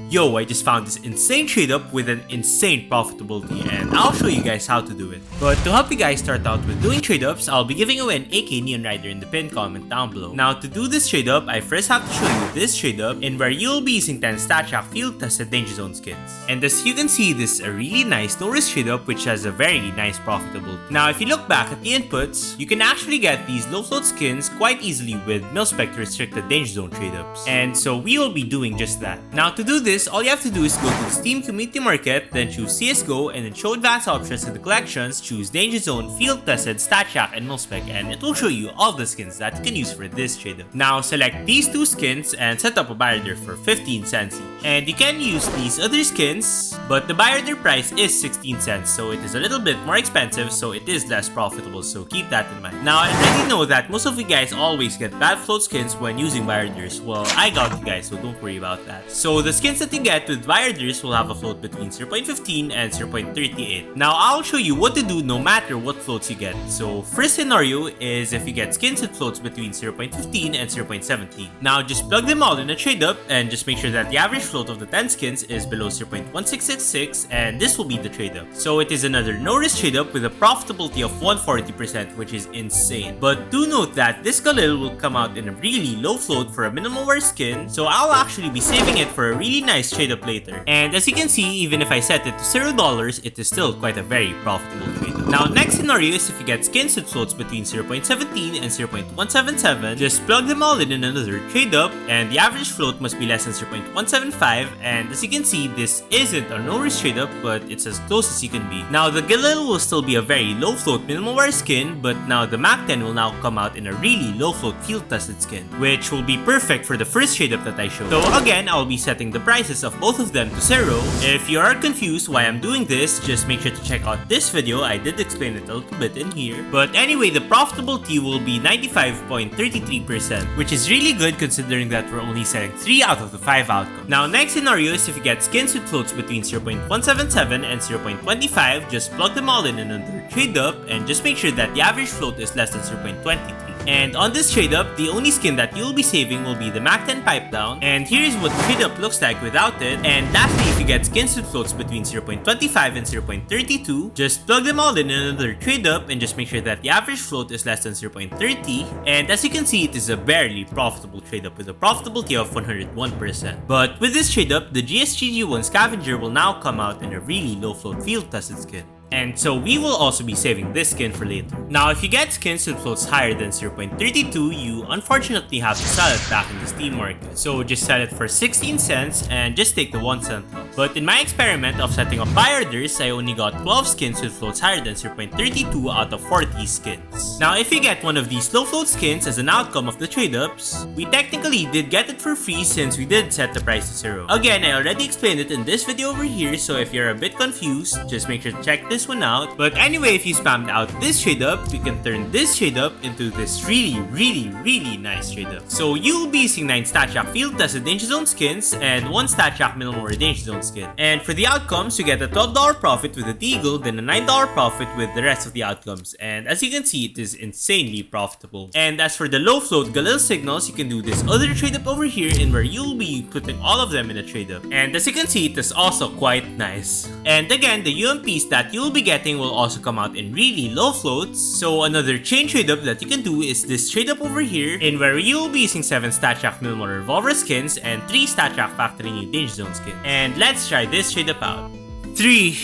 Yo, I just found this insane trade up with an insane profitability, and I'll show you guys how to do it. But to help you guys start out with doing trade ups, I'll be giving away an AK Neon Rider in the pinned comment down below. Now to do this trade up, I first have to show you this trade up in where you'll be using 10 StatShack field tested danger zone skins. And as you can see, this is a really nice no risk trade up which has a very nice profitability. Now if you look back at the inputs, you can actually get these low float skins quite easily with mil-spec restricted danger zone trade ups. And so we will be doing just that. Now to do this, all you have to do is go to the Steam Community Market, then choose CSGO, and then show advanced options in the collections, choose Danger Zone, Field Tested, StatShack, and Mil-Spec, and it will show you all the skins that you can use for this trade up. Now select these two skins and set up a buy order for 15 cents each. And you can use these other skins, but the buy order price is 16 cents, so it is a little bit more expensive, so it is less profitable, so keep that in mind. Now I already know that most of you guys always get bad float skins when using buy orders. Well, I got you guys, so don't worry about that. So the skins that you get with buy orders will have a float between 0.15 and 0.38. Now I'll show you what to do no matter what floats you get. So first scenario is if you get skins with floats between 0.15 and 0.17. Now just plug them all in a trade up and just make sure that the average float of the 10 skins is below 0.1666, and this will be the trade up. So it is another no risk trade up with a profitability of 140%, which is insane. But do note that this Galil will come out in a really low float for a minimal wear skin, so I'll actually be saving it for a really nice trade up later. And as you can see, even if I set it to $0, it is still quite a very profitable trade up. Now next scenario is if you get skins with floats between 0.17 and 0.177, just plug them all in another trade up, and the average float must be less than 0.175, and as you can see, this isn't a no risk trade up, but it's as close as you can be. Now the Galil will still be a very low float minimal wear skin, but now the Mac 10 will now come out in a really low float field tested skin, which will be perfect for the first trade up that I showed. So again, I'll be setting the prices of both of them to 0. If you are confused why I'm doing this, just make sure to check out this video. I did explain it a little bit in here. But anyway, the profitability will be 95.33%, which is really good considering that we're only selling 3 out of the 5 outcomes. Now next scenario is if you get skins with floats between 0.177 and 0.25, just plug them all in another trade up and just make sure that the average float is less than 0.23. And on this trade up, the only skin that you'll be saving will be the Mac 10 pipe down, and here's what the trade up looks like without it. And lastly, if you get skins with floats between 0.25 and 0.32, just plug them all in another trade up and just make sure that the average float is less than 0.30. And as you can see, it is a barely profitable trade up with a profitability of 101%. But with this trade up, the GSGG1 scavenger will now come out in a really low float field tested skin. And so we will also be saving this skin for later. Now if you get skins with floats higher than 0.32, you unfortunately have to sell it back in the Steam market. So just sell it for 16 cents and just take the 1 cent loss. But in my experiment of setting up buy orders, I only got 12 skins with floats higher than 0.32 out of 40 skins. Now if you get one of these low float skins as an outcome of the trade ups, we technically did get it for free since we did set the price to 0. Again, I already explained it in this video over here, so if you're a bit confused, just make sure to check this one out. But anyway, if you spammed out this trade up, you can turn this trade up into this really nice trade up. So you'll be using 9 StatShack field tested danger zone skins and 1 StatShack minimal wear danger zone skin. And for the outcomes, you get a $12 profit with the Deagle, then a $9 profit with the rest of the outcomes. And as you can see, it is insanely profitable. And as for the low float Galil signals, you can do this other trade up over here in where you'll be putting all of them in a trade up. And as you can see, it is also quite nice. And again, the UMPs that you'll be getting will also come out in really low floats. So another chain trade up that you can do is this trade up over here in where you'll be using 7 StatShack minimal revolver skins and 3 StatShack factory new danger zone skins. And let's try this trade up out. 3,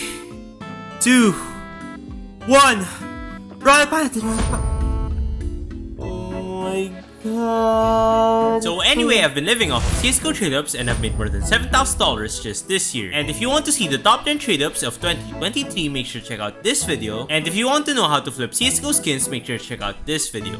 2, 1. Roll pilot. Oh my god. So anyway, I've been living off of CSGO trade ups and I've made more than $7,000 just this year. And if you want to see the top 10 trade ups of 2023, make sure to check out this video. And if you want to know how to flip CSGO skins, make sure to check out this video.